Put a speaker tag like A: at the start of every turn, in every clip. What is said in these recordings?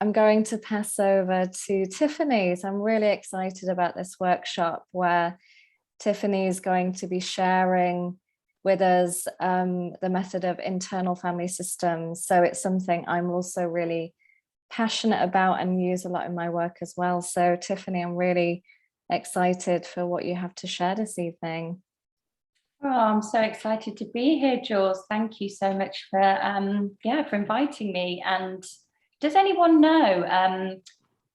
A: I'm going to pass over to Tiffany. So I'm really excited about this workshop where Tiffany is going to be sharing with us the method of internal family systems. So it's something I'm also really passionate about and use a lot in my work as well. So Tiffany, I'm really excited for what you have to share this evening.
B: Oh, I'm so excited to be here, Jules. Thank you so much for for inviting me. And does anyone know?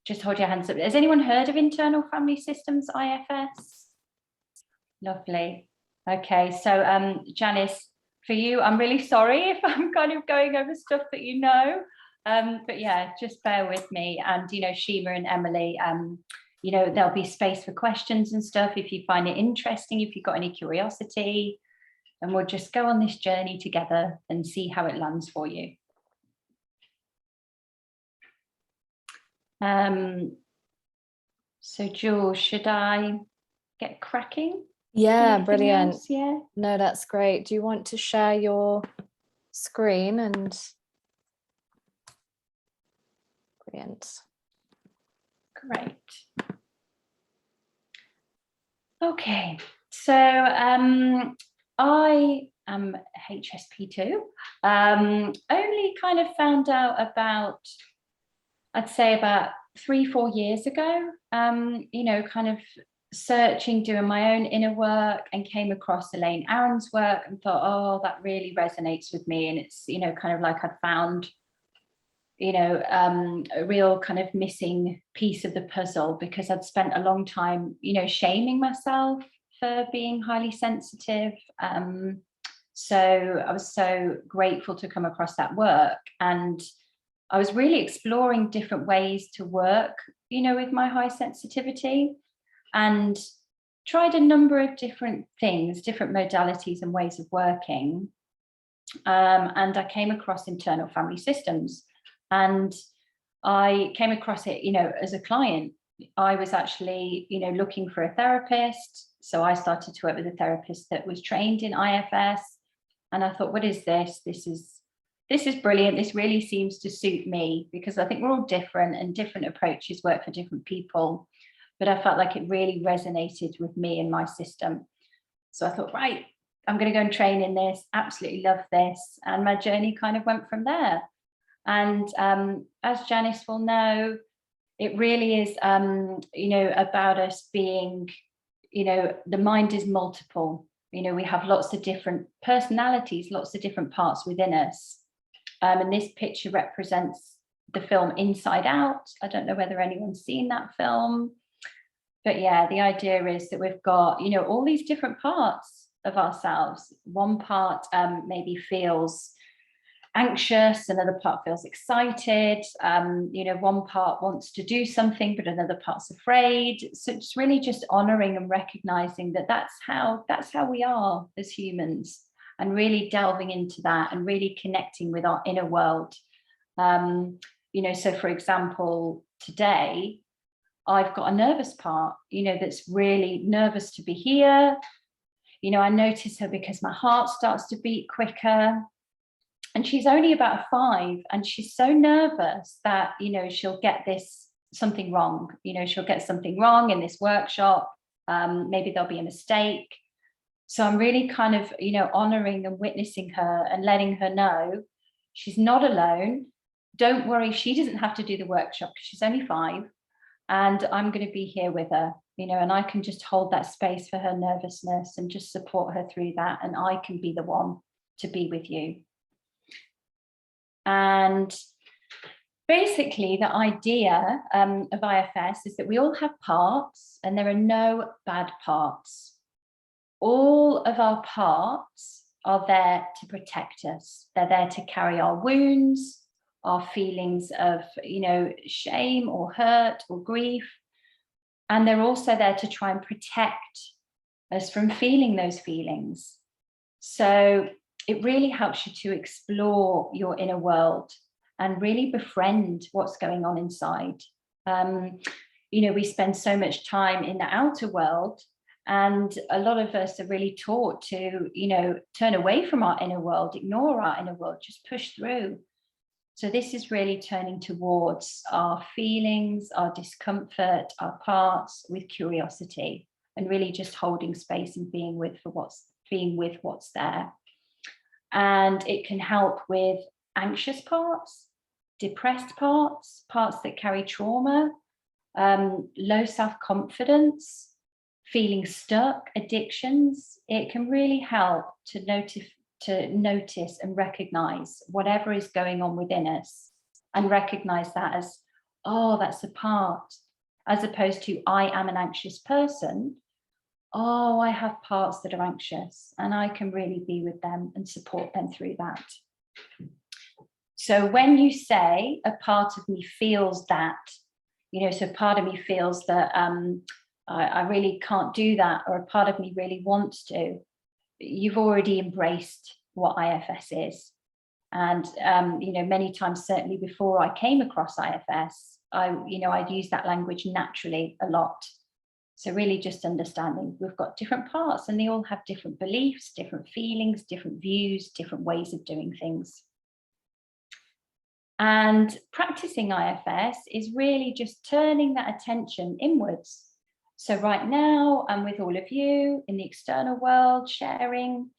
B: Just hold your hands up. Has anyone heard of internal family systems, IFS? Lovely. Okay, so Janice, for you, I'm really sorry if I'm kind of going over stuff that you know. But yeah, just bear with me. And Shima and Emily, there'll be space for questions and stuff if you find it interesting, if you've got any curiosity, and we'll just go on this journey together and see how it lands for you. So Jules, should I get cracking?
A: Yeah,
B: Anything
A: brilliant.
B: else? Yeah.
A: No, that's great. Do you want to share your screen? And brilliant.
B: Great. Okay, so I am HSP2. Only kind of found out about, I'd say about 3-4 years ago, kind of searching, doing my own inner work, and came across Elaine Aron's work and thought, oh, that really resonates with me. And it's, kind of like I'd found, a real kind of missing piece of the puzzle, because I'd spent a long time, shaming myself for being highly sensitive. So I was so grateful to come across that work. And I was really exploring different ways to work, with my high sensitivity, and tried a number of different things, different modalities and ways of working. And I came across internal family systems. And I came across it, as a client. I was actually, looking for a therapist. So I started to work with a therapist that was trained in IFS. And I thought, what is this? This is brilliant. This really seems to suit me, because I think we're all different and different approaches work for different people. But I felt like it really resonated with me and my system. So I thought, right, I'm going to go and train in this. Absolutely love this. And my journey kind of went from there. And as Janice will know, it really is, about us being, the mind is multiple. We have lots of different personalities, lots of different parts within us. And this picture represents the film Inside Out. I don't know whether anyone's seen that film. But yeah, the idea is that we've got, all these different parts of ourselves. One part maybe feels anxious, another part feels excited, one part wants to do something, but another part's afraid. So it's really just honoring and recognizing that that's how we are as humans, and really delving into that and really connecting with our inner world. So for example, today I've got a nervous part, that's really nervous to be here. I notice her because my heart starts to beat quicker. And she's only about 5, and she's so nervous that, she'll get something wrong. She'll get something wrong in this workshop. Maybe there'll be a mistake. So I'm really kind of, honoring and witnessing her and letting her know she's not alone. Don't worry, she doesn't have to do the workshop because she's only 5. And I'm going to be here with her, and I can just hold that space for her nervousness and just support her through that. And I can be the one to be with you. And basically, the idea of IFS is that we all have parts, and there are no bad parts. All of our parts are there to protect us. They're there to carry our wounds, our feelings of, shame or hurt or grief. And they're also there to try and protect us from feeling those feelings. So it really helps you to explore your inner world and really befriend what's going on inside. We spend so much time in the outer world, and a lot of us are really taught to, turn away from our inner world, ignore our inner world, just push through. So this is really turning towards our feelings, our discomfort, our parts with curiosity, and really just holding space and being with what's there. And it can help with anxious parts, depressed parts, parts that carry trauma, low self-confidence, feeling stuck, addictions. It can really help to notice and recognize whatever is going on within us, and recognize that as, oh, that's a part, as opposed to, I am an anxious person. Oh, I have parts that are anxious, and I can really be with them and support them through that. So when you say a part of me feels that, so part of me feels that I really can't do that, or a part of me really wants to, you've already embraced what IFS is. And, many times, certainly before I came across IFS, I'd use that language naturally a lot. So really just understanding we've got different parts, and they all have different beliefs, different feelings, different views, different ways of doing things. And practicing IFS is really just turning that attention inwards. So right now, I'm with all of you in the external world, sharing.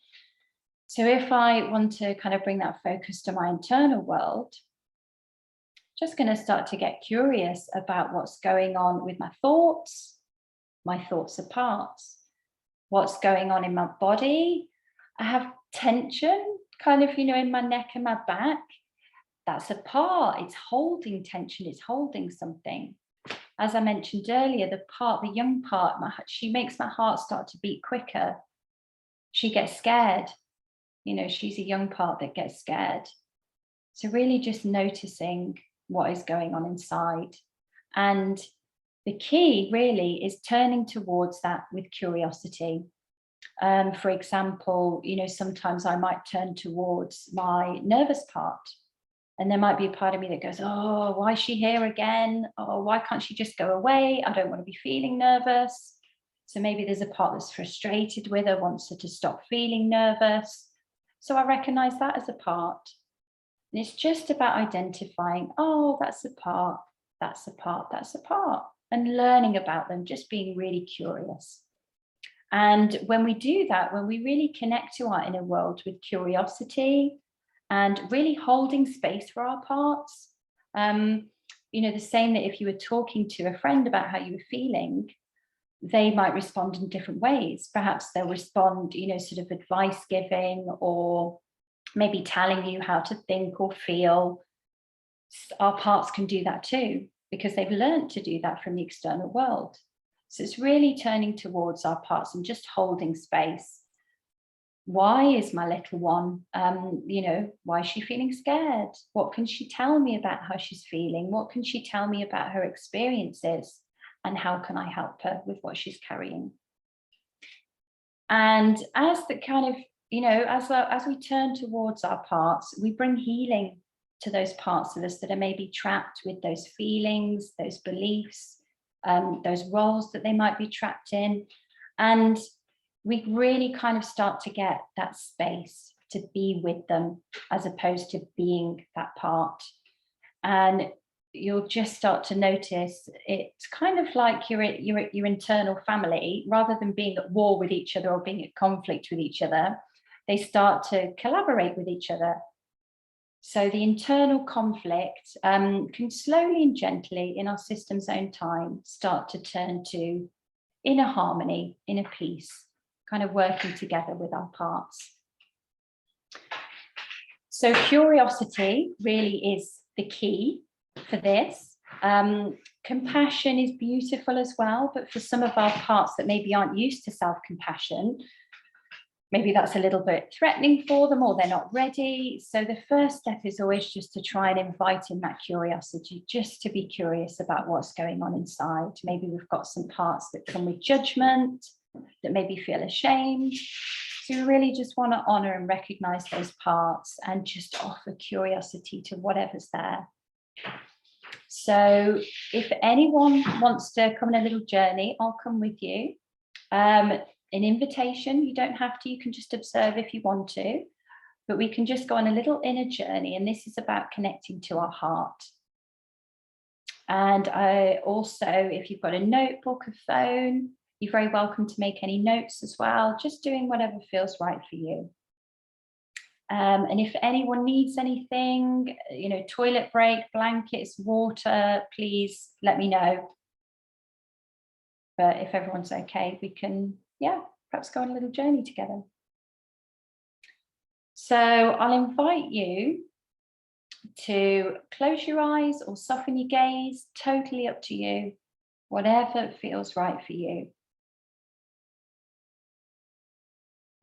B: So if I want to kind of bring that focus to my internal world, just going to start to get curious about what's going on with my thoughts are parts. What's going on in my body? I have tension kind of, in my neck and my back. That's a part. It's holding tension. It's holding something. As I mentioned earlier, the young part, she makes my heart start to beat quicker. She gets scared. She's a young part that gets scared. So really just noticing what is going on inside. And the key really is turning towards that with curiosity. For example, sometimes I might turn towards my nervous part. And there might be a part of me that goes, oh, why is she here again? Oh, why can't she just go away? I don't want to be feeling nervous. So maybe there's a part that's frustrated with her, wants her to stop feeling nervous. So I recognize that as a part. And it's just about identifying, oh, that's a part, that's a part, that's a part, and learning about them, just being really curious. And when we do that, when we really connect to our inner world with curiosity and really holding space for our parts, the same that if you were talking to a friend about how you were feeling, they might respond in different ways. Perhaps they'll respond, sort of advice giving, or maybe telling you how to think or feel. Our parts can do that too, because they've learned to do that from the external world. So it's really turning towards our parts and just holding space. Why is my little one, why is she feeling scared? What can she tell me about how she's feeling? What can she tell me about her experiences? And how can I help her with what she's carrying? And as the kind of, as we turn towards our parts, we bring healing to those parts of us that are maybe trapped with those feelings, those beliefs, those roles that they might be trapped in. And we really kind of start to get that space to be with them, as opposed to being that part. And you'll just start to notice it's kind of like your internal family. Rather than being at war with each other or being at conflict with each other, they start to collaborate with each other. So the internal conflict can slowly and gently, in our system's own time, start to turn to inner harmony, inner peace, kind of working together with our parts. So curiosity really is the key for this. Compassion is beautiful as well, but for some of our parts that maybe aren't used to self-compassion, maybe that's a little bit threatening for them, or they're not ready. So the first step is always just to try and invite in that curiosity, just to be curious about what's going on inside. Maybe we've got some parts that come with judgment, that maybe feel ashamed. So we really just want to honor and recognize those parts and just offer curiosity to whatever's there. So if anyone wants to come on a little journey, I'll come with you. An invitation, you don't have to, you can just observe if you want to. but we can just go on a little inner journey, and this is about connecting to our heart. And I also, if you've got a notebook, a phone, you're very welcome to make any notes as well, just doing whatever feels right for you. And if anyone needs anything, toilet break, blankets, water, please let me know. But if everyone's okay, we can, perhaps go on a little journey together. So I'll invite you to close your eyes or soften your gaze, totally up to you, whatever feels right for you.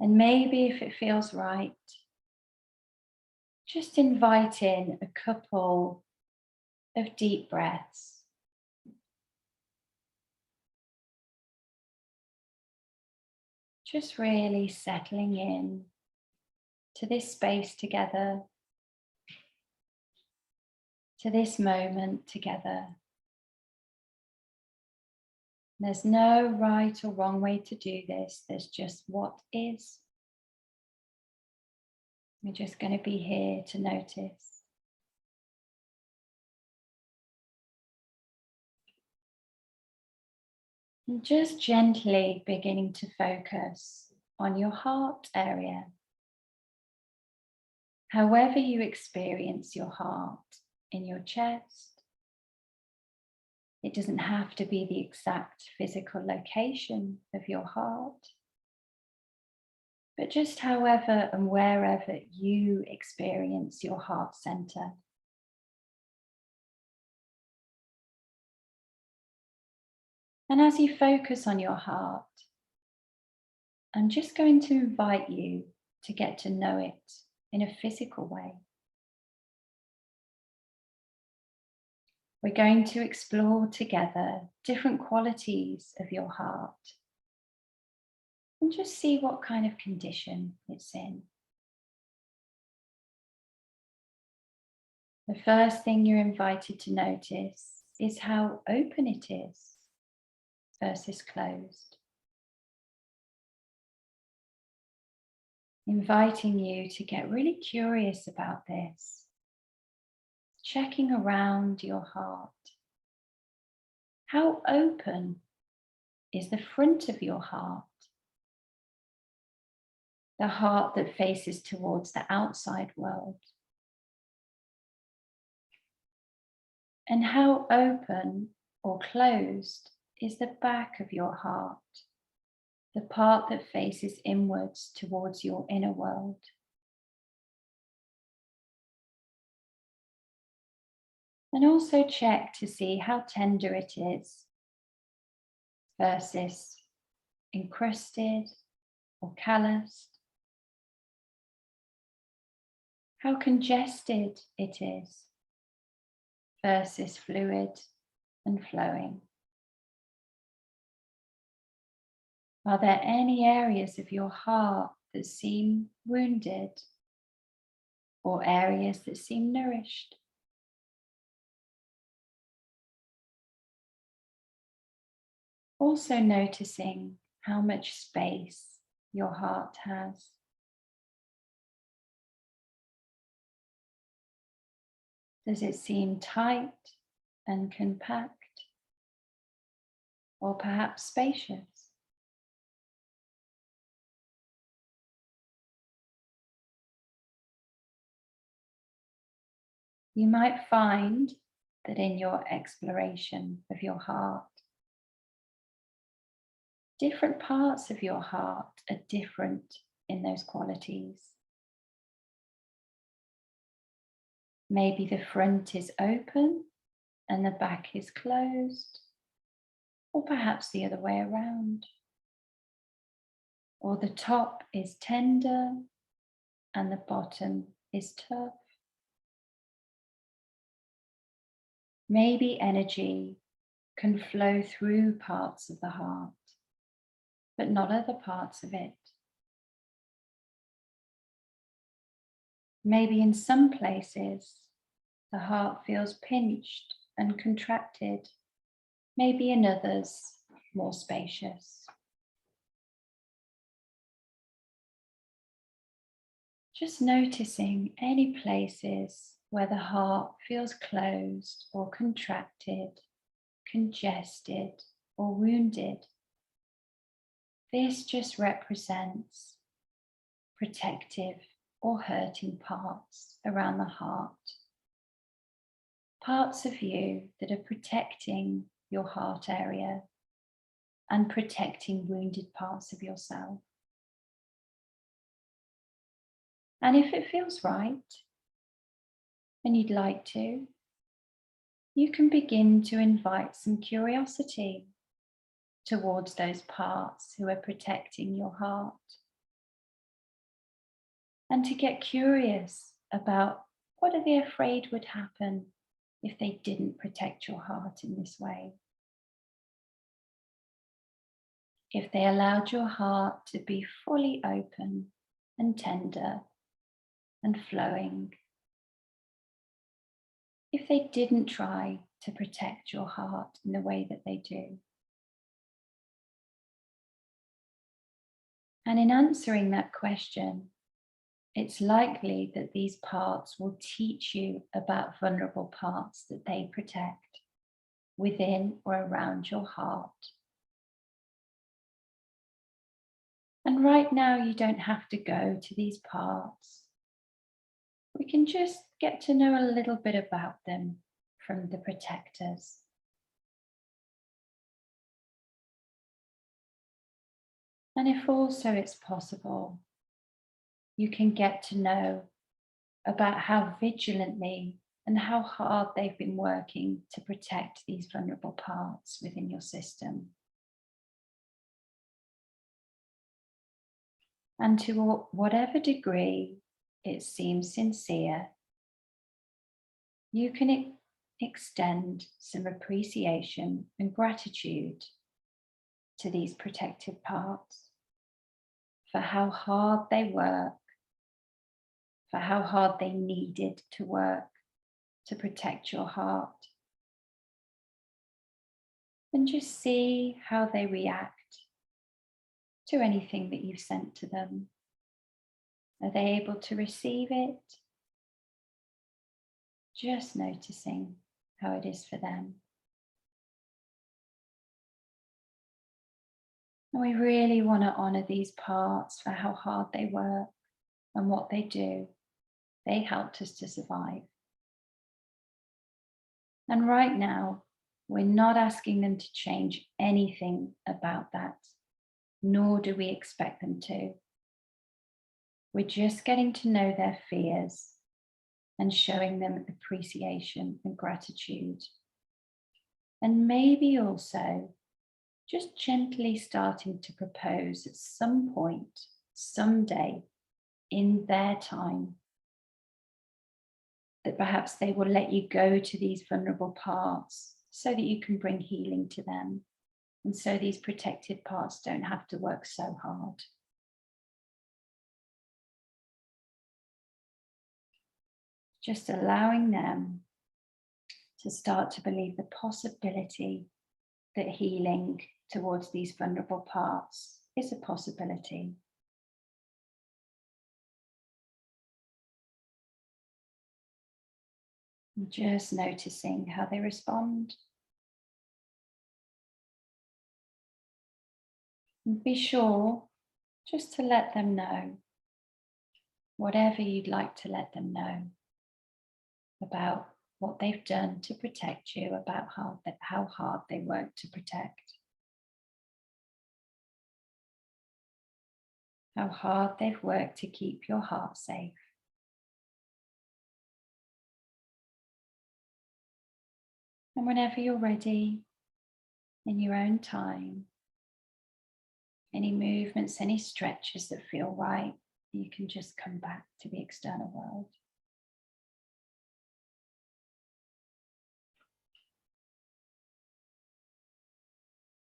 B: And maybe if it feels right, just invite in a couple of deep breaths. Just really settling in to this space together, to this moment together. There's no right or wrong way to do this. There's just what is. We're just going to be here to notice. And just gently beginning to focus on your heart area. However you experience your heart in your chest, it doesn't have to be the exact physical location of your heart, but just however and wherever you experience your heart center. And as you focus on your heart, I'm just going to invite you to get to know it in a physical way. We're going to explore together different qualities of your heart and just see what kind of condition it's in. The first thing you're invited to notice is how open it is versus closed. Inviting you to get really curious about this, checking around your heart. How open is the front of your heart? The heart that faces towards the outside world. And how open or closed is the back of your heart, the part that faces inwards towards your inner world. And also check to see how tender it is versus encrusted or calloused. How congested it is versus fluid and flowing. Are there any areas of your heart that seem wounded or areas that seem nourished? Also noticing how much space your heart has. Does it seem tight and compact, or perhaps spacious? You might find that in your exploration of your heart, different parts of your heart are different in those qualities. Maybe the front is open and the back is closed, or perhaps the other way around. Or the top is tender and the bottom is tough. Maybe energy can flow through parts of the heart, but not other parts of it. Maybe in some places, the heart feels pinched and contracted. Maybe in others, more spacious. Just noticing any places where the heart feels closed or contracted, congested or wounded. This just represents protective or hurting parts around the heart. Parts of you that are protecting your heart area and protecting wounded parts of yourself. And if it feels right and you'd like to, you can begin to invite some curiosity towards those parts who are protecting your heart. And to get curious about what are they afraid would happen if they didn't protect your heart in this way. If they allowed your heart to be fully open and tender and flowing. If they didn't try to protect your heart in the way that they do. And in answering that question, it's likely that these parts will teach you about vulnerable parts that they protect within or around your heart. And right now, you don't have to go to these parts. We can just get to know a little bit about them from the protectors. And if also it's possible, you can get to know about how vigilantly and how hard they've been working to protect these vulnerable parts within your system. And to whatever degree it seems sincere, you can extend some appreciation and gratitude to these protected parts for how hard they work, for how hard they needed to work to protect your heart. And just see how they react to anything that you've sent to them. Are they able to receive it? Just noticing how it is for them. And we really want to honor these parts for how hard they work and what they do. They helped us to survive. And right now, we're not asking them to change anything about that, nor do we expect them to. We're just getting to know their fears and showing them appreciation and gratitude. And maybe also just gently starting to propose at some point, someday, in their time, that perhaps they will let you go to these vulnerable parts so that you can bring healing to them. And so these protected parts don't have to work so hard. Just allowing them to start to believe the possibility that healing towards these vulnerable parts is a possibility. And just noticing how they respond. And be sure just to let them know whatever you'd like to let them know about what they've done to protect you, about how hard they work to protect, how hard they've worked to keep your heart safe. And whenever you're ready, in your own time, any movements, any stretches that feel right, you can just come back to the external world.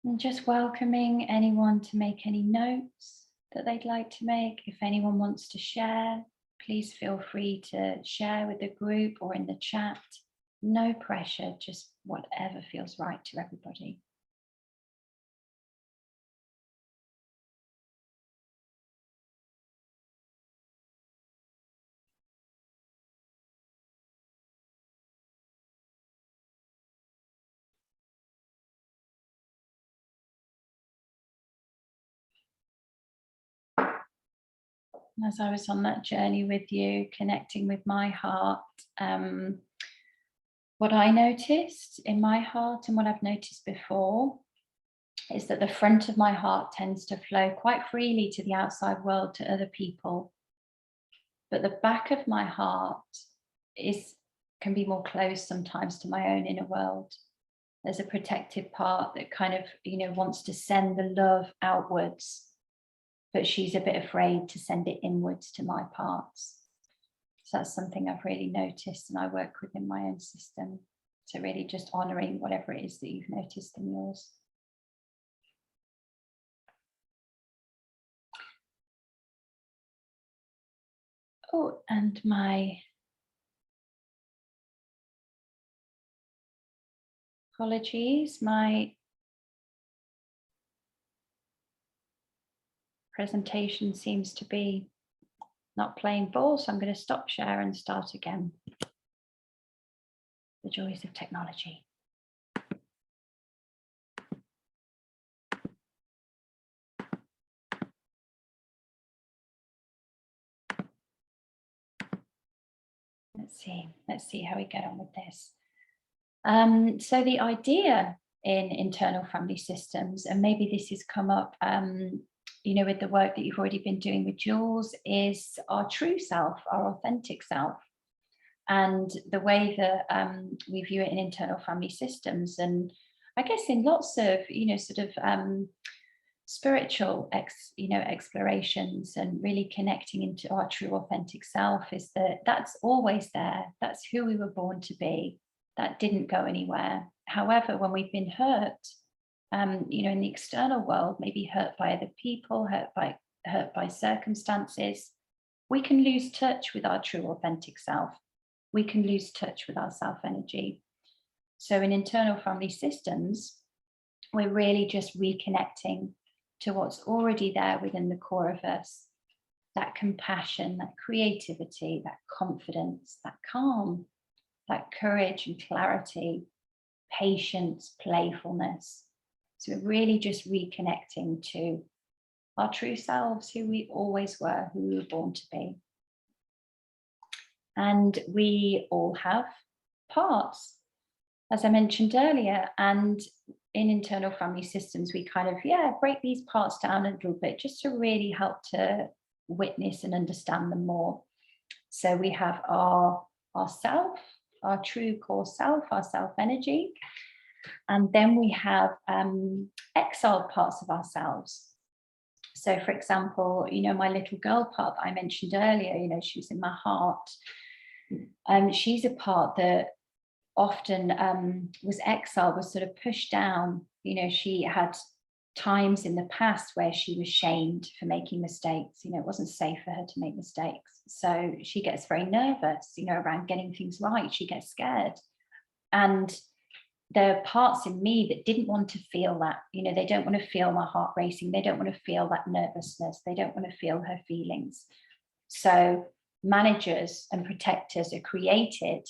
B: And just welcoming anyone to make any notes that they'd like to make. If anyone wants to share, please feel free to share with the group or in the chat. No pressure, just whatever feels right to everybody. as I was on that journey with you, connecting with my heart, what I noticed in my heart and what I've noticed before is that the front of my heart tends to flow quite freely to the outside world, to other people. But the back of my heart can be more closed sometimes to my own inner world. There's a protective part that kind of, wants to send the love outwards, but she's a bit afraid to send it inwards to my parts. So that's something I've really noticed, and I work within my own system. So really just honoring whatever it is that you've noticed in yours. Oh, and my apologies, my presentation seems to be not playing ball, so I'm going to stop share and start again. The joys of technology. Let's see how we get on with this. So the idea in internal family systems, and maybe this has come up, with the work that you've already been doing with Jules, is our true self, our authentic self. And the way that we view it in internal family systems, and I guess in lots of, spiritual explorations and really connecting into our true authentic self, is that that's always there. That's who we were born to be. That didn't go anywhere. However, when we've been hurt, in the external world, maybe hurt by other people, hurt by circumstances, we can lose touch with our true authentic self. We can lose touch with our self energy. So in internal family systems, we're really just reconnecting to what's already there within the core of us. That compassion, that creativity, that confidence, that calm, that courage and clarity, patience, playfulness. So we're really just reconnecting to our true selves, who we always were, who we were born to be. And we all have parts, as I mentioned earlier, and in internal family systems, we kind of, break these parts down a little bit just to really help to witness and understand them more. So we have our self, our true core self, our self energy. And then we have exiled parts of ourselves. So for example, my little girl part that I mentioned earlier, she was in my heart. She's a part that often was exiled, was sort of pushed down. She had times in the past where she was shamed for making mistakes. It wasn't safe for her to make mistakes. So she gets very nervous, around getting things right. She gets scared. And there are parts in me that didn't want to feel that. They don't want to feel my heart racing. They don't want to feel that nervousness. They don't want to feel her feelings. So managers and protectors are created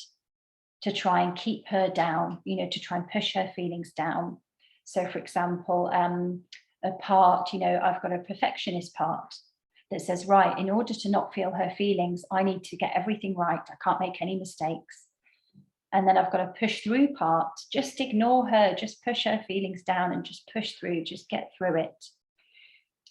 B: to try and keep her down, to try and push her feelings down. So for example, a part, I've got a perfectionist part that says, right, in order to not feel her feelings, I need to get everything right. I can't make any mistakes. And then I've got a push through part, just ignore her, just push her feelings down and just push through, just get through it.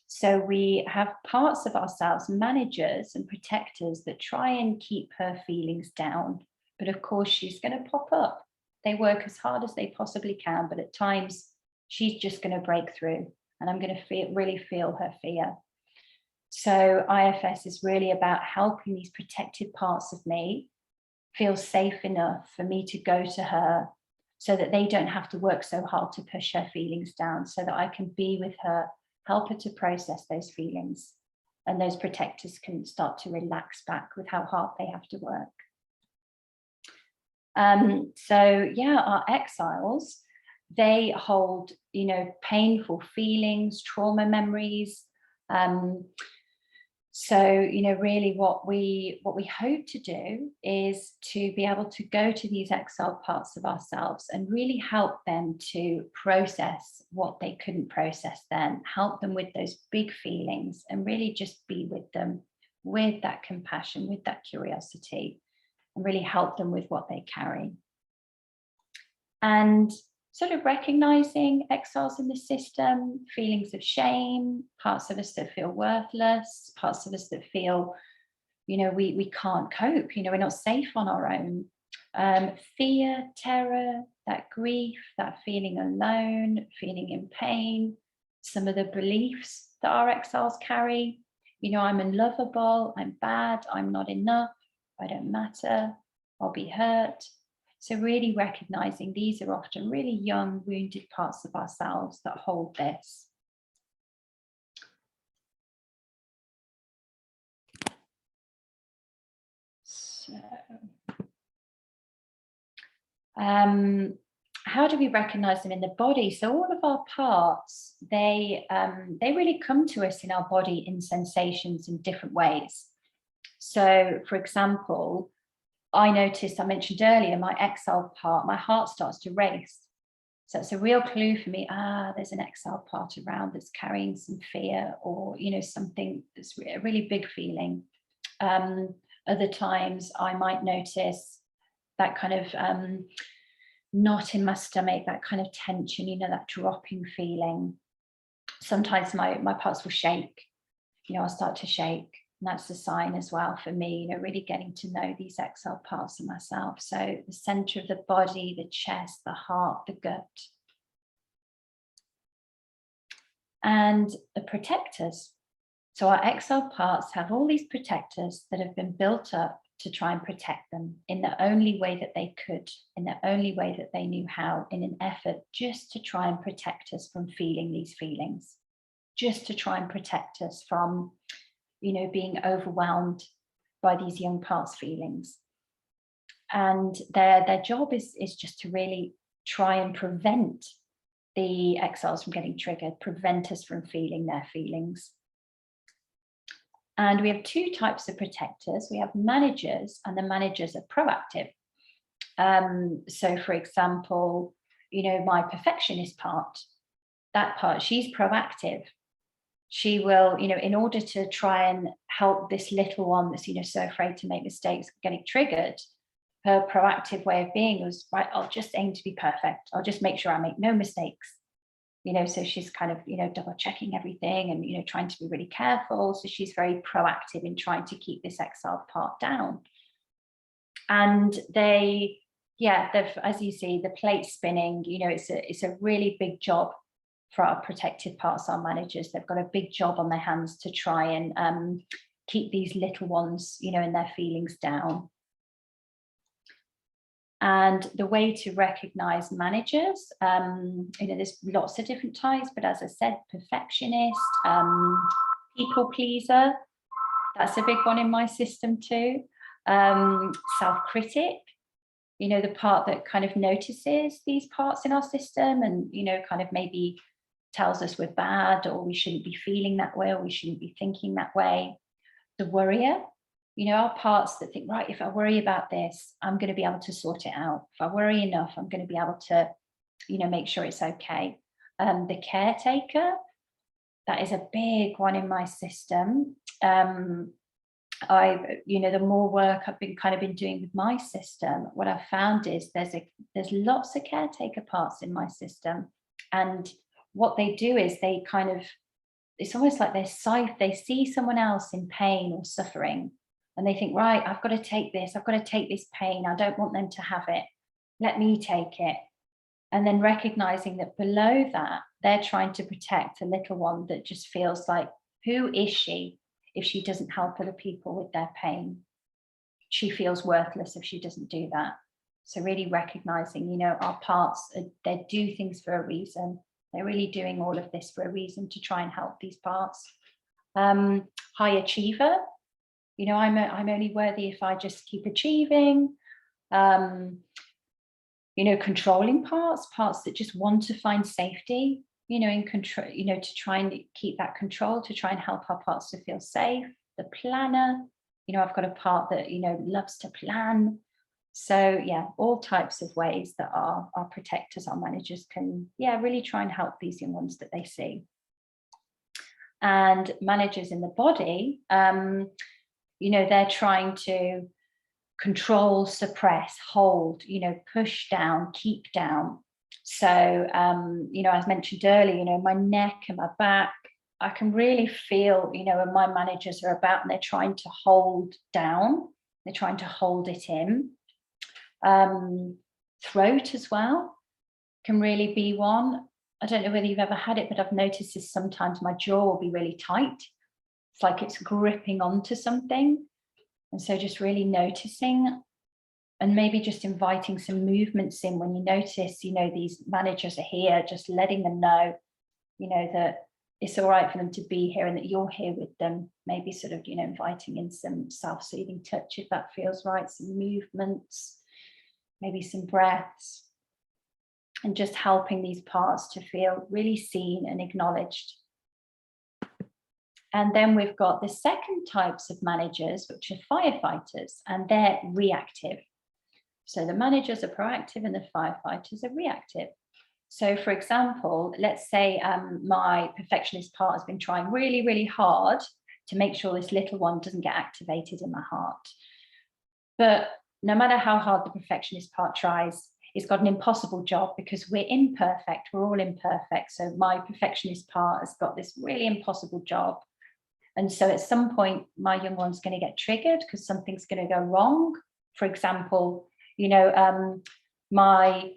B: So we have parts of ourselves, managers and protectors, that try and keep her feelings down. But of course, she's going to pop up. They work as hard as they possibly can, but at times she's just going to break through, and I'm going to really feel her fear. So IFS is really about helping these protected parts of me feel safe enough for me to go to her, so that they don't have to work so hard to push her feelings down, so that I can be with her, help her to process those feelings, and those protectors can start to relax back with how hard they have to work. Our exiles, they hold, painful feelings, trauma memories. Really what we hope to do is to be able to go to these exiled parts of ourselves and really help them to process what they couldn't process then, help them with those big feelings, and really just be with them with that compassion, with that curiosity, and really help them with what they carry. And sort of recognizing exiles in the system, feelings of shame, parts of us that feel worthless, parts of us that feel, you know, we can't cope, you know, we're not safe on our own. Fear, terror, that grief, that feeling alone, feeling in pain, some of the beliefs that our exiles carry. You know, I'm unlovable, I'm bad, I'm not enough, I don't matter, I'll be hurt. So really recognizing these are often really young, wounded parts of ourselves that hold this. So, how do we recognize them in the body? So all of our parts, they really come to us in our body in sensations in different ways. So, for example, I noticed, I mentioned earlier, my exhale part, my heart starts to race. So it's a real clue for me, there's an exhale part around that's carrying some fear, or, you know, something that's a really big feeling. Other times I might notice that kind of knot in my stomach, that kind of tension, you know, that dropping feeling. Sometimes my parts will shake, you know, I'll start to shake. And that's a sign as well for me, you know, really getting to know these exhale parts of myself. So the center of the body, the chest, the heart, the gut. And the protectors. So our exhale parts have all these protectors that have been built up to try and protect them in the only way that they could, in the only way that they knew how, in an effort just to try and protect us from feeling these feelings, just to try and protect us from, you know, being overwhelmed by these young parts' feelings. And their job is just to really try and prevent the exiles from getting triggered, prevent us from feeling their feelings. And we have two types of protectors. We have managers, and the managers are proactive. So for example, you know, my perfectionist part, that part, she's proactive. She will, you know, in order to try and help this little one that's, you know, so afraid to make mistakes, getting triggered, her proactive way of being was, right, I'll just aim to be perfect. I'll just make sure I make no mistakes. You know, so she's kind of, you know, double checking everything and, you know, trying to be really careful. So she's very proactive in trying to keep this exiled part down. And they, yeah, as you see, the plate spinning, you know, it's a really big job for our protective parts, our managers. They've got a big job on their hands to try and keep these little ones, you know, and their feelings down. And the way to recognize managers, you know, there's lots of different types, but as I said, perfectionist, people pleaser, that's a big one in my system too. Self-critic, you know, the part that kind of notices these parts in our system and, you know, kind of maybe tells us we're bad, or we shouldn't be feeling that way, or we shouldn't be thinking that way. The worrier, you know, our parts that think, right, if I worry about this, I'm going to be able to sort it out. If I worry enough, I'm going to be able to, you know, make sure it's okay. The caretaker, that is a big one in my system. You know, the more work I've been doing with my system, what I've found is there's lots of caretaker parts in my system, and what they do is they kind of, it's almost like they see someone else in pain or suffering, and they think, right, I've got to take this pain. I don't want them to have it. Let me take it. And then recognizing that below that, they're trying to protect a little one that just feels like, who is she if she doesn't help other people with their pain? She feels worthless if she doesn't do that. So really recognizing, you know, our parts, they do things for a reason. They're really doing all of this for a reason, to try and help these parts. High achiever, you know, I'm only worthy if I just keep achieving. You know, controlling parts that just want to find safety, you know, in control, you know, to try and keep that control, to try and help our parts to feel safe. The planner, you know, I've got a part that, you know, loves to plan. So yeah, all types of ways that our protectors, our managers can, yeah, really try and help these young ones that they see. And managers in the body, they're trying to control, suppress, hold, push down, keep down. So, as mentioned earlier, my neck and my back, I can really feel, when my managers are about and they're trying to hold down, they're trying to hold it in. Throat as well can really be one. I don't know whether you've ever had it, but I've noticed this sometimes my jaw will be really tight. It's like it's gripping onto something. And so just really noticing and maybe just inviting some movements in when you notice, these managers are here, just letting them know, that it's all right for them to be here and that you're here with them. Maybe sort of, inviting in some self-soothing touch if that feels right, some movements, maybe some breaths, and just helping these parts to feel really seen and acknowledged. And then we've got the second types of managers, which are firefighters, and they're reactive. So the managers are proactive and the firefighters are reactive. So for example, let's say my perfectionist part has been trying really, really hard to make sure this little one doesn't get activated in my heart. But no matter how hard the perfectionist part tries, it's got an impossible job because we're imperfect, we're all imperfect. So my perfectionist part has got this really impossible job. And so at some point, my young one's going to get triggered because something's going to go wrong. For example, my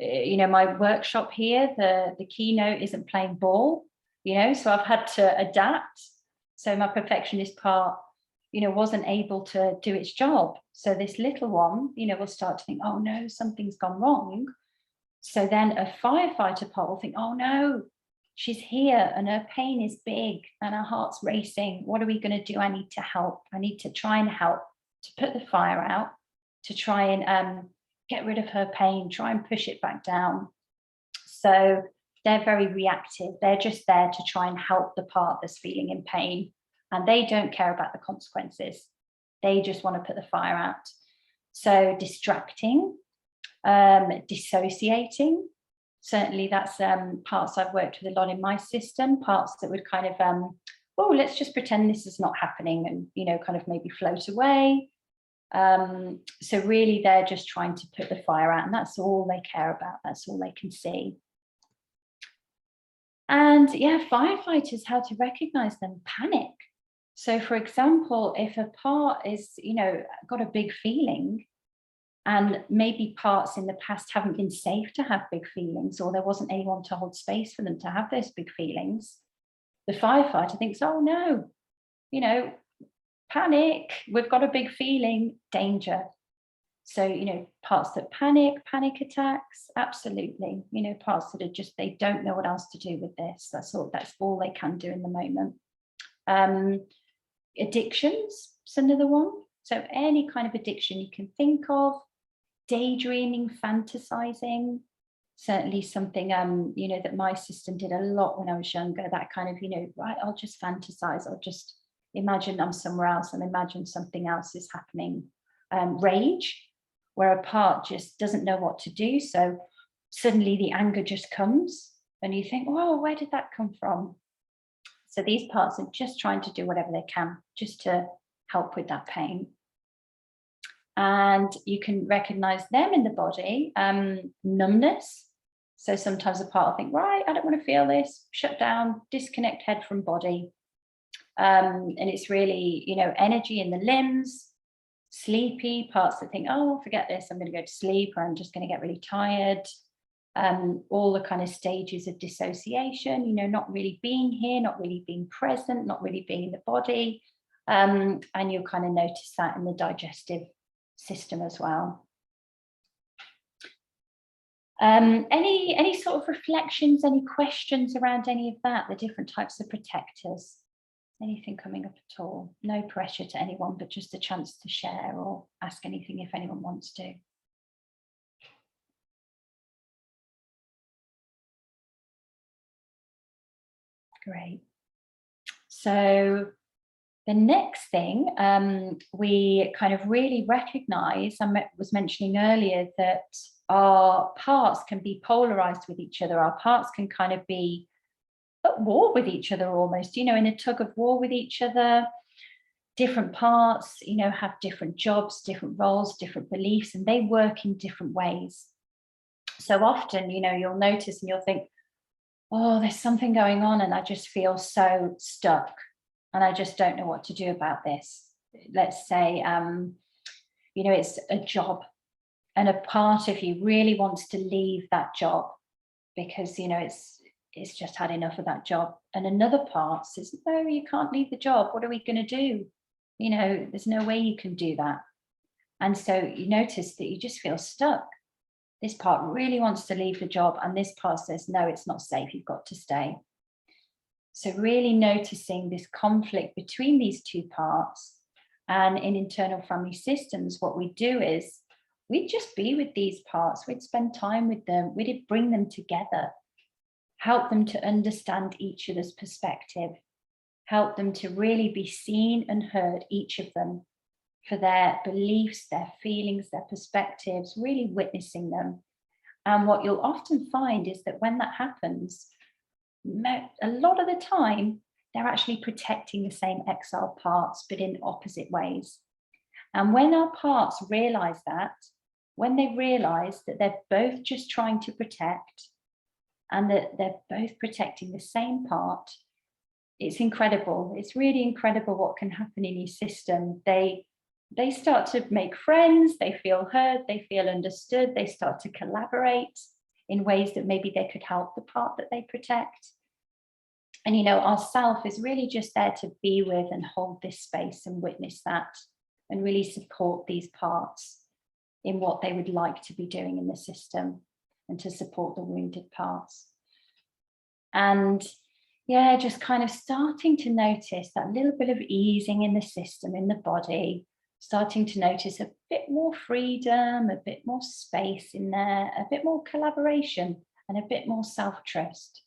B: workshop here, the keynote isn't playing ball, so I've had to adapt. So my perfectionist part, wasn't able to do its job. So this little one, will start to think, oh no, something's gone wrong. So then a firefighter part will think, oh no, she's here and her pain is big and her heart's racing. What are we going to do? I need to help. I need to try and help to put the fire out, to try and get rid of her pain, try and push it back down. So they're very reactive. They're just there to try and help the part that's feeling in pain. And they don't care about the consequences. They just want to put the fire out. So distracting, dissociating. Certainly that's parts I've worked with a lot in my system, parts that would kind of, oh, let's just pretend this is not happening and, kind of maybe float away. So really they're just trying to put the fire out and that's all they care about. That's all they can see. And yeah, firefighters, how to recognize them, panic. So for example, if a part is, got a big feeling and maybe parts in the past haven't been safe to have big feelings or there wasn't anyone to hold space for them to have those big feelings, the firefighter thinks, oh no, panic, we've got a big feeling, danger. So, parts that panic attacks, absolutely. Parts that are just, they don't know what else to do with this. That's all they can do in the moment. Addictions is another one. So any kind of addiction you can think of, daydreaming, fantasizing, certainly something, that my system did a lot when I was younger, that kind of, right, I'll just fantasize, I'll just imagine I'm somewhere else and imagine something else is happening. Rage, where a part just doesn't know what to do. So suddenly the anger just comes and you think, oh, where did that come from? So these parts are just trying to do whatever they can just to help with that pain. And you can recognize them in the body, numbness. So sometimes a part will think, right, I don't want to feel this, shut down, disconnect head from body. And it's really, energy in the limbs, sleepy, parts that think, oh, forget this, I'm going to go to sleep, or I'm just going to get really tired. All the kind of stages of dissociation, not really being here, not really being present, not really being in the body. And you'll kind of notice that in the digestive system as well. Any sort of reflections, any questions around any of that, the different types of protectors? Anything coming up at all? No pressure to anyone, but just a chance to share or ask anything if anyone wants to. Great. So the next thing we kind of really recognize, I was mentioning earlier that our parts can be polarized with each other. Our parts can kind of be at war with each other almost, in a tug of war with each other, different parts, you know, have different jobs, different roles, different beliefs, and they work in different ways. So often, you know, you'll notice and you'll think, oh, there's something going on and I just feel so stuck and I just don't know what to do about this. Let's say, you know, it's a job and a part of you really wants to leave that job because, you know, it's just had enough of that job. And another part says, no, you can't leave the job. What are we going to do? You know, there's no way you can do that. And so you notice that you just feel stuck. This part really wants to leave the job and this part says, no, it's not safe, you've got to stay. So really noticing this conflict between these two parts. And in internal family systems, what we do is we'd just be with these parts, we'd spend time with them, we'd bring them together, help them to understand each other's perspective, help them to really be seen and heard, each of them, for their beliefs, their feelings, their perspectives, really witnessing them. And what you'll often find is that when that happens, a lot of the time, they're actually protecting the same exiled parts, but in opposite ways. And when our parts realize that, when they realize that they're both just trying to protect and that they're both protecting the same part, it's incredible. It's really incredible what can happen in your system. They start to make friends, they feel heard, they feel understood, they start to collaborate in ways that maybe they could help the part that they protect. And, you know, our self is really just there to be with and hold this space and witness that and really support these parts in what they would like to be doing in the system and to support the wounded parts. And yeah, just kind of starting to notice that little bit of easing in the system, in the body, starting to notice a bit more freedom, a bit more space in there, a bit more collaboration and a bit more self-trust.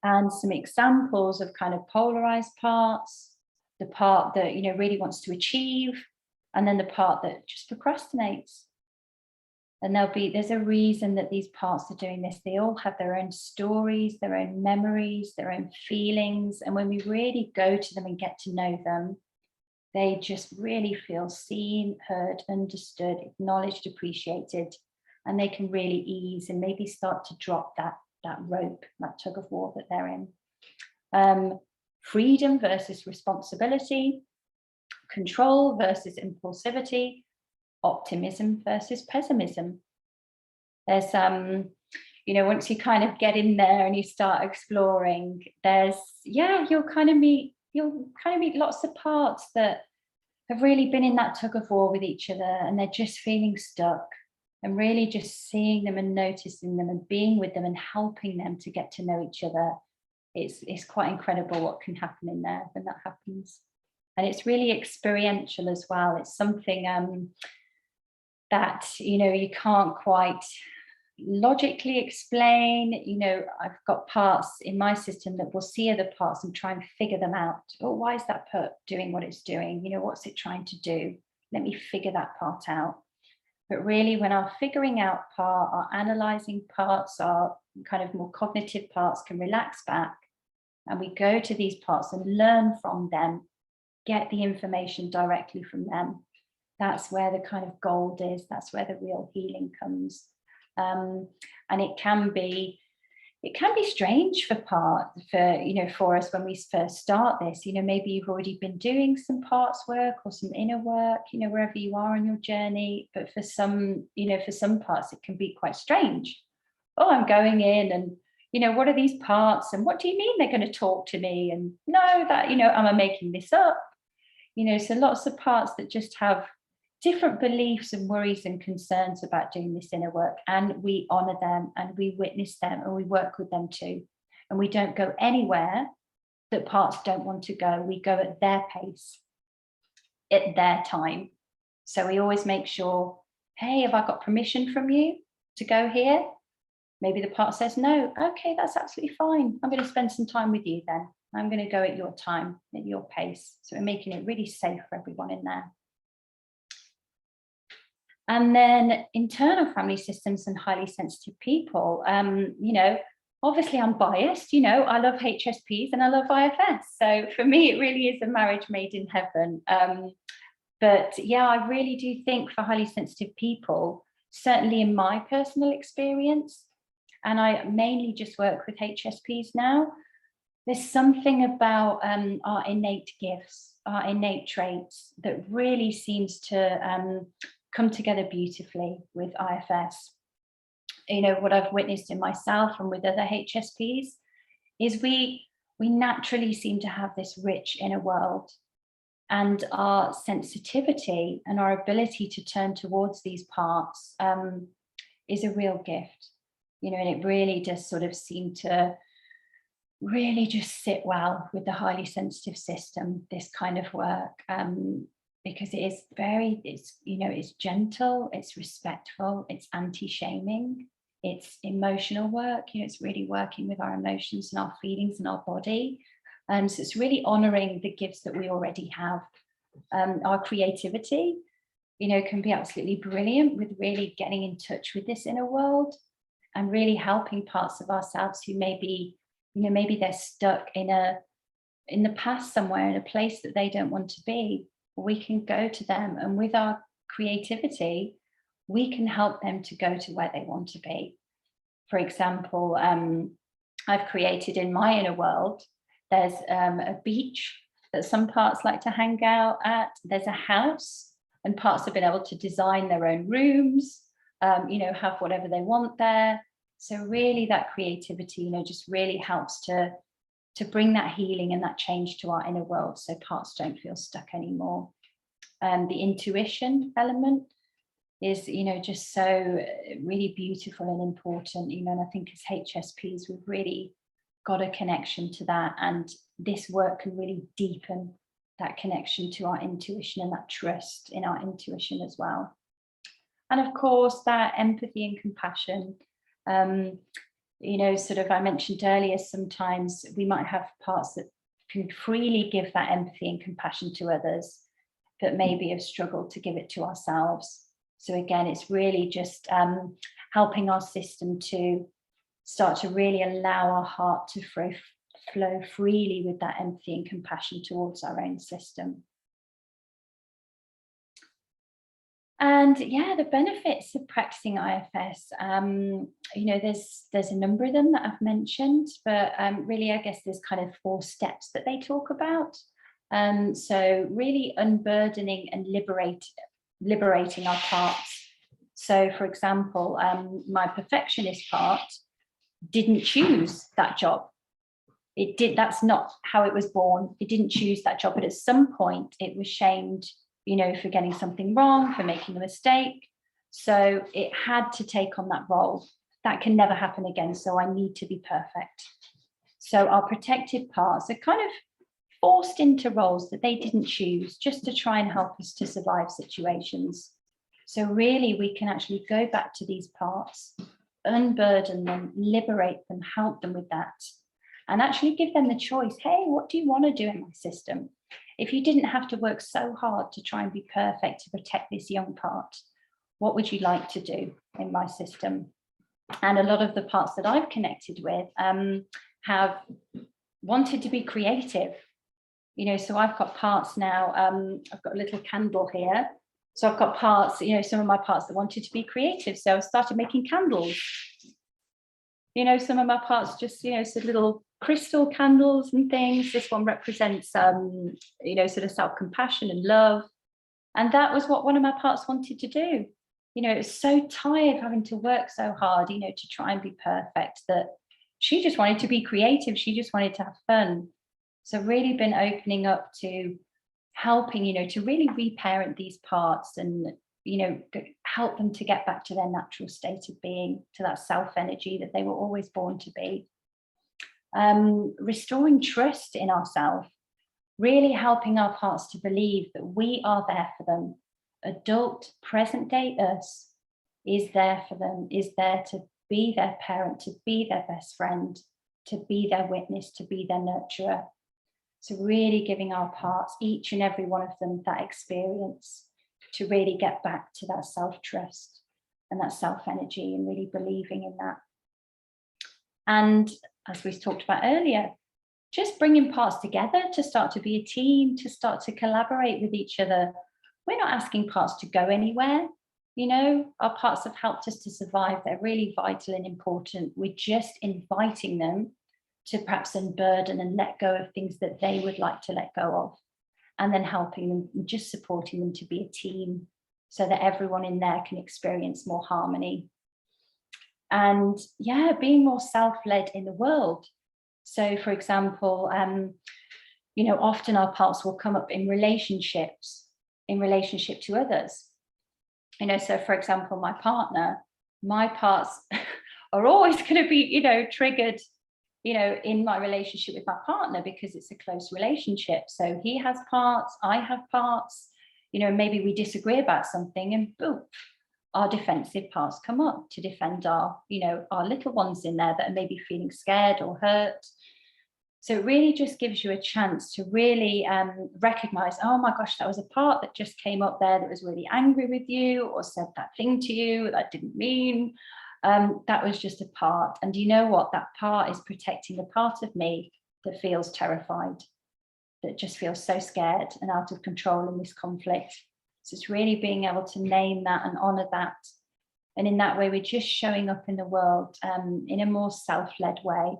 B: And some examples of kind of polarized parts, the part that, you know, really wants to achieve, and then the part that just procrastinates. And there's a reason that these parts are doing this. They all have their own stories, their own memories, their own feelings. And when we really go to them and get to know them, they just really feel seen, heard, understood, acknowledged, appreciated, and they can really ease and maybe start to drop that rope, that tug of war that they're in. Freedom versus responsibility, control versus impulsivity, optimism versus pessimism. There's you know, once you kind of get in there and you start exploring, you'll kind of meet lots of parts that have really been in that tug of war with each other and they're just feeling stuck, and really just seeing them and noticing them and being with them and helping them to get to know each other. It's quite incredible what can happen in there when that happens. And it's really experiential as well. It's something that, you know, you can't quite logically explain. You know, I've got parts in my system that will see other parts and try and figure them out. Oh, why is that part doing what it's doing? You know, what's it trying to do? Let me figure that part out. But really, when our figuring out part, our analyzing parts, our kind of more cognitive parts can relax back, and we go to these parts and learn from them, get the information directly from them, that's where the kind of gold is. That's where the real healing comes. And it can be strange for us when we first start this. You know, maybe you've already been doing some parts work or some inner work, you know, wherever you are on your journey. But for some parts, it can be quite strange. Oh, I'm going in and, you know, what are these parts? And what do you mean they're going to talk to me? And no, that, you know, am I making this up? You know, so lots of parts that just have different beliefs and worries and concerns about doing this inner work, and we honor them and we witness them and we work with them too. And we don't go anywhere that parts don't want to go. We go at their pace, at their time. So we always make sure, hey, have I got permission from you to go here? Maybe the part says no. Okay, that's absolutely fine. I'm going to spend some time with you then. I'm going to go at your time, at your pace. So we're making it really safe for everyone in there. And then internal family systems and highly sensitive people, you know, obviously I'm biased, you know, I love HSPs and I love IFS. So for me, it really is a marriage made in heaven. But yeah, I really do think for highly sensitive people, certainly in my personal experience, and I mainly just work with HSPs now, there's something about our innate gifts, our innate traits that really seems to come together beautifully with IFS. You know, what I've witnessed in myself and with other HSPs is we naturally seem to have this rich inner world, and our sensitivity and our ability to turn towards these parts is a real gift, you know, and it really does sort of seem to really just sit well with the highly sensitive system, this kind of work, because it is very, it's, you know, it's gentle, it's respectful, it's anti-shaming, it's emotional work, you know, it's really working with our emotions and our feelings and our body. So it's really honoring the gifts that we already have. Our creativity, you know, can be absolutely brilliant with really getting in touch with this inner world and really helping parts of ourselves who maybe, you know, maybe they're stuck in the past somewhere, in a place that they don't want to be. We can go to them, and with our creativity, we can help them to go to where they want to be. For example, I've created in my inner world, there's a beach that some parts like to hang out at. There's a house, and parts have been able to design their own rooms, you know, have whatever they want there. So really that creativity, you know, just really helps to bring that healing and that change to our inner world, so parts don't feel stuck anymore. The intuition element is, you know, just so really beautiful and important, you know, and I think as HSPs, we've really got a connection to that, and this work can really deepen that connection to our intuition and that trust in our intuition as well. And of course, that empathy and compassion, you know, sort of, I mentioned earlier, sometimes we might have parts that can freely give that empathy and compassion to others, but maybe have struggled to give it to ourselves. So again, it's really just helping our system to start to really allow our heart to flow freely with that empathy and compassion towards our own system. And yeah, the benefits of practicing IFS, you know, there's a number of them that I've mentioned, but really, I guess there's kind of 4 steps that they talk about. So really unburdening and liberating our parts. So for example, my perfectionist part didn't choose that job. That's not how it was born. It didn't choose that job, but at some point it was shamed, you know, for getting something wrong, for making a mistake. So it had to take on that role. That can never happen again. So I need to be perfect. So our protected parts are kind of forced into roles that they didn't choose, just to try and help us to survive situations. So really, we can actually go back to these parts, unburden them, liberate them, help them with that, and actually give them the choice. Hey, what do you want to do in my system? If you didn't have to work so hard to try and be perfect to protect this young part, what would you like to do in my system? And a lot of the parts that I've connected with have wanted to be creative. You know, so I've got parts now, I've got a little candle here. So I've got parts, you know, some of my parts that wanted to be creative. So I started making candles. You know, some of my parts just, you know, sort of little crystal candles and things. This one represents, you know, sort of self-compassion and love. And that was what one of my parts wanted to do. You know, it was so tired of having to work so hard, you know, to try and be perfect, that she just wanted to be creative. She just wanted to have fun. So really been opening up to helping, you know, to really reparent these parts and, you know, help them to get back to their natural state of being, to that self energy that they were always born to be. Restoring trust in ourselves, really helping our parts to believe that we are there for them. Adult, present day us is there for them, is there to be their parent, to be their best friend, to be their witness, to be their nurturer. So really giving our parts, each and every one of them, that experience to really get back to that self-trust and that self-energy, and really believing in that. And as we talked about earlier, just bringing parts together to start to be a team, to start to collaborate with each other. We're not asking parts to go anywhere. You know, our parts have helped us to survive. They're really vital and important. We're just inviting them to perhaps unburden and let go of things that they would like to let go of, and then helping them and just supporting them to be a team so that everyone in there can experience more harmony. And yeah, being more self-led in the world. So for example, you know, often our parts will come up in relationships, in relationship to others. You know, so for example, my partner, my parts are always going to be, you know, triggered, you know, in my relationship with my partner, because it's a close relationship. So he has parts, I have parts, you know, maybe we disagree about something and boom, our defensive parts come up to defend our, you know, our little ones in there that are maybe feeling scared or hurt. So it really just gives you a chance to really recognize, oh my gosh, that was a part that just came up there that was really angry with you or said that thing to you that I didn't mean. That was just a part. And you know what? That part is protecting the part of me that feels terrified, that just feels so scared and out of control in this conflict. So it's really being able to name that and honor that. And in that way, we're just showing up in the world in a more self-led way,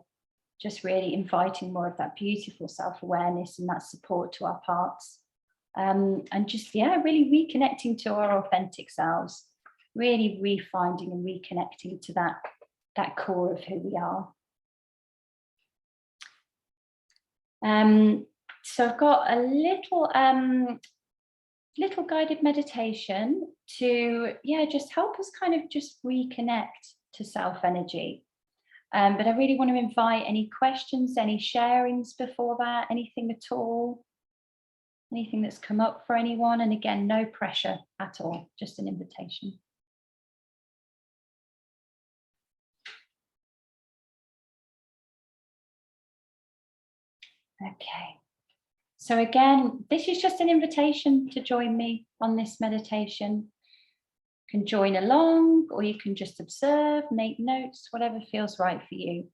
B: just really inviting more of that beautiful self-awareness and that support to our parts. And just, yeah, really reconnecting to our authentic selves, really refinding and reconnecting to that core of who we are. So I've got a little guided meditation to, yeah, just help us kind of just reconnect to self energy. But I really want to invite any questions, any sharings before that, anything at all, anything that's come up for anyone. And again, no pressure at all, just an invitation. Okay. So again, this is just an invitation to join me on this meditation. You can join along, or you can just observe, make notes, whatever feels right for you.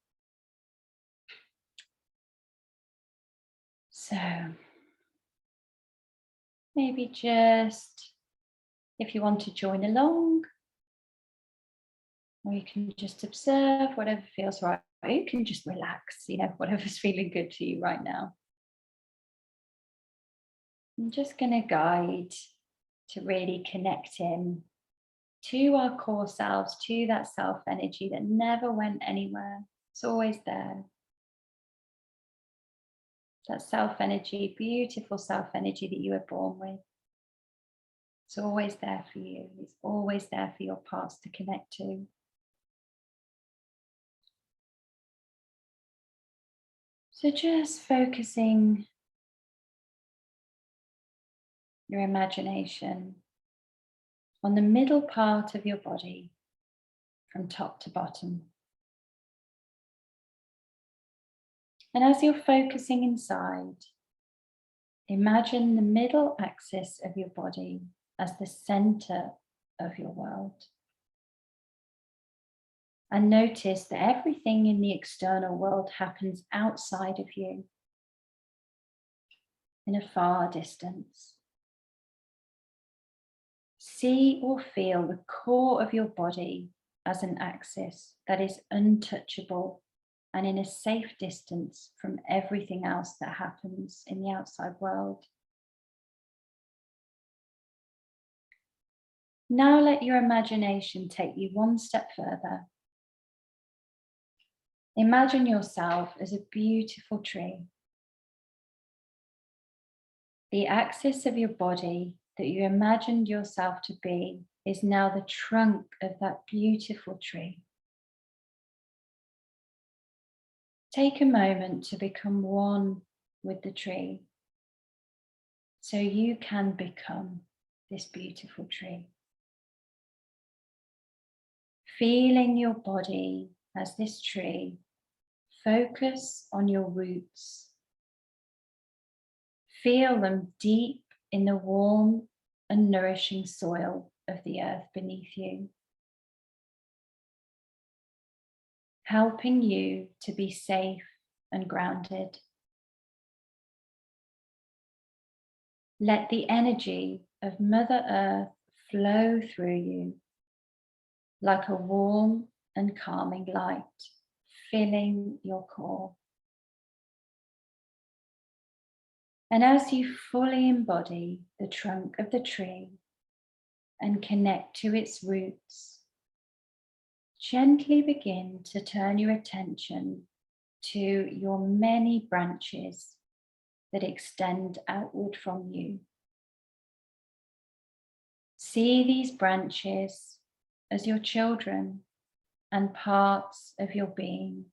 B: So maybe just, if you want to join along, or you can just observe, whatever feels right. Or you can just relax, you know, whatever's feeling good to you right now. I'm just going to guide to really connect in to our core selves, to that self energy that never went anywhere. It's always there. That self energy, beautiful self energy that you were born with. It's always there for you. It's always there for your parts to connect to. So just focusing your imagination on the middle part of your body from top to bottom. And as you're focusing inside, imagine the middle axis of your body as the center of your world. And notice that everything in the external world happens outside of you, in a far distance. See or feel the core of your body as an axis that is untouchable and in a safe distance from everything else that happens in the outside world. Now let your imagination take you one step further. Imagine yourself as a beautiful tree. The axis of your body that you imagined yourself to be is now the trunk of that beautiful tree. Take a moment to become one with the tree so you can become this beautiful tree. Feeling your body as this tree, focus on your roots. Feel them deep in the warm and nourishing soil of the earth beneath you. helping you to be safe and grounded. Let the energy of Mother Earth flow through you like a warm and calming light, filling your core. And as you fully embody the trunk of the tree and connect to its roots, gently begin to turn your attention to your many branches that extend outward from you. See these branches as your children and parts of your being.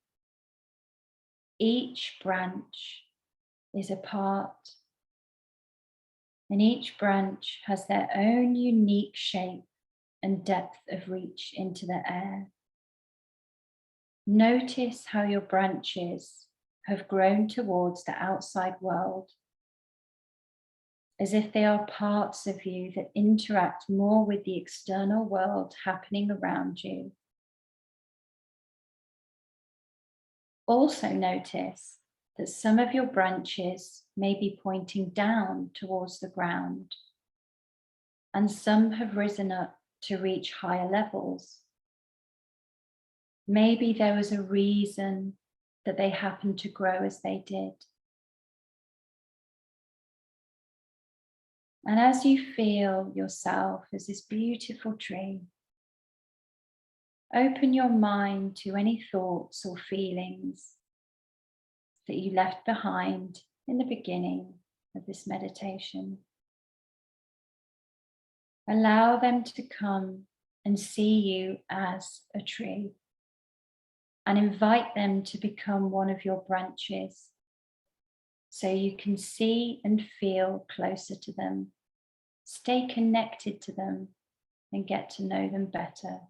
B: Each branch is a part, and each branch has their own unique shape and depth of reach into the air. Notice how your branches have grown towards the outside world, as if they are parts of you that interact more with the external world happening around you. Also notice that some of your branches may be pointing down towards the ground, and some have risen up to reach higher levels. Maybe there was a reason that they happened to grow as they did. And as you feel yourself as this beautiful tree, open your mind to any thoughts or feelings that you left behind in the beginning of this meditation. Allow them to come and see you as a tree, and invite them to become one of your branches so you can see and feel closer to them, stay connected to them, and get to know them better.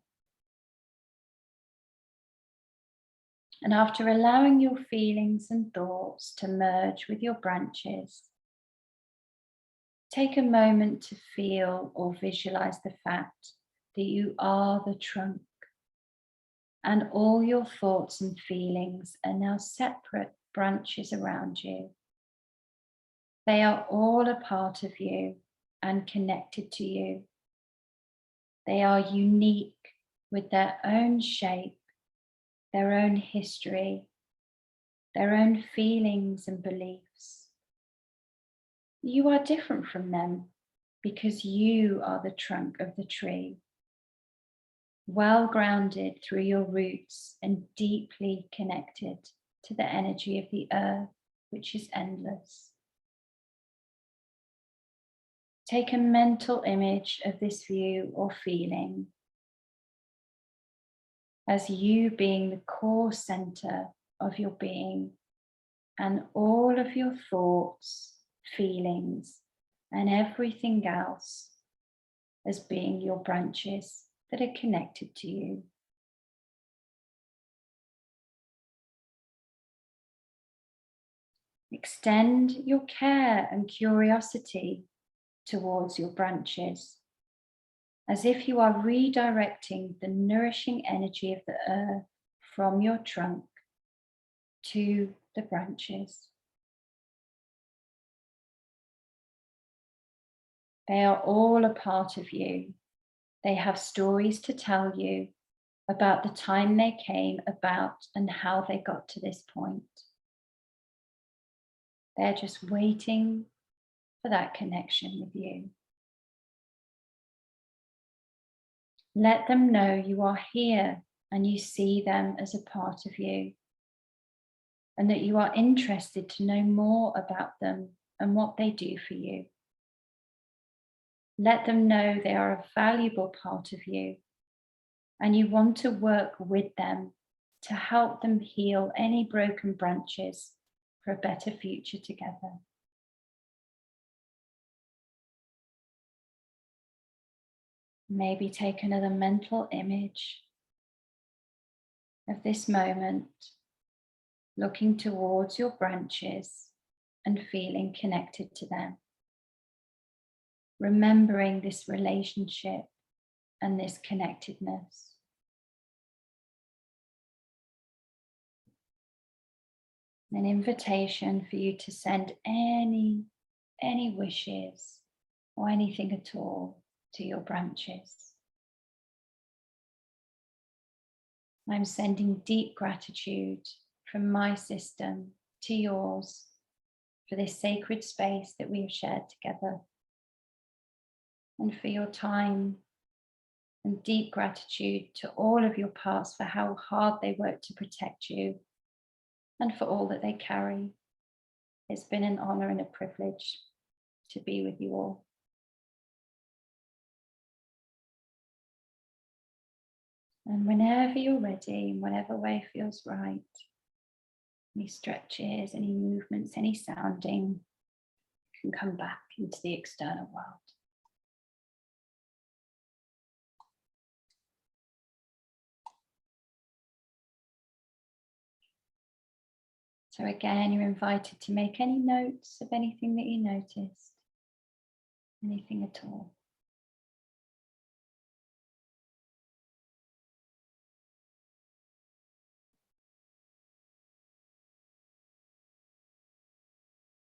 B: And after allowing your feelings and thoughts to merge with your branches, take a moment to feel or visualize the fact that you are the trunk, and all your thoughts and feelings are now separate branches around you. They are all a part of you and connected to you. They are unique with their own shape, their own history, their own feelings and beliefs. You are different from them because you are the trunk of the tree, well grounded through your roots and deeply connected to the energy of the earth, which is endless. Take a mental image of this view or feeling as you being the core center of your being, and all of your thoughts, feelings, and everything else as being your branches that are connected to you. Extend your care and curiosity towards your branches, as if you are redirecting the nourishing energy of the earth from your trunk to the branches. They are all a part of you. They have stories to tell you about the time they came about and how they got to this point. They're just waiting for that connection with you. Let them know you are here and you see them as a part of you, and that you are interested to know more about them and what they do for you. Let them know they are a valuable part of you, and you want to work with them to help them heal any broken branches for a better future together. Maybe take another mental image of this moment, looking towards your branches and feeling connected to them. Remembering this relationship and this connectedness. An invitation for you to send any wishes or anything at all to your branches. I'm sending deep gratitude from my system to yours for this sacred space that we have shared together, and for your time, and deep gratitude to all of your parts for how hard they work to protect you and for all that they carry. It's been an honor and a privilege to be with you all. And whenever you're ready, in whatever way feels right, any stretches, any movements, any sounding, can come back into the external world. So again, you're invited to make any notes of anything that you noticed, anything at all.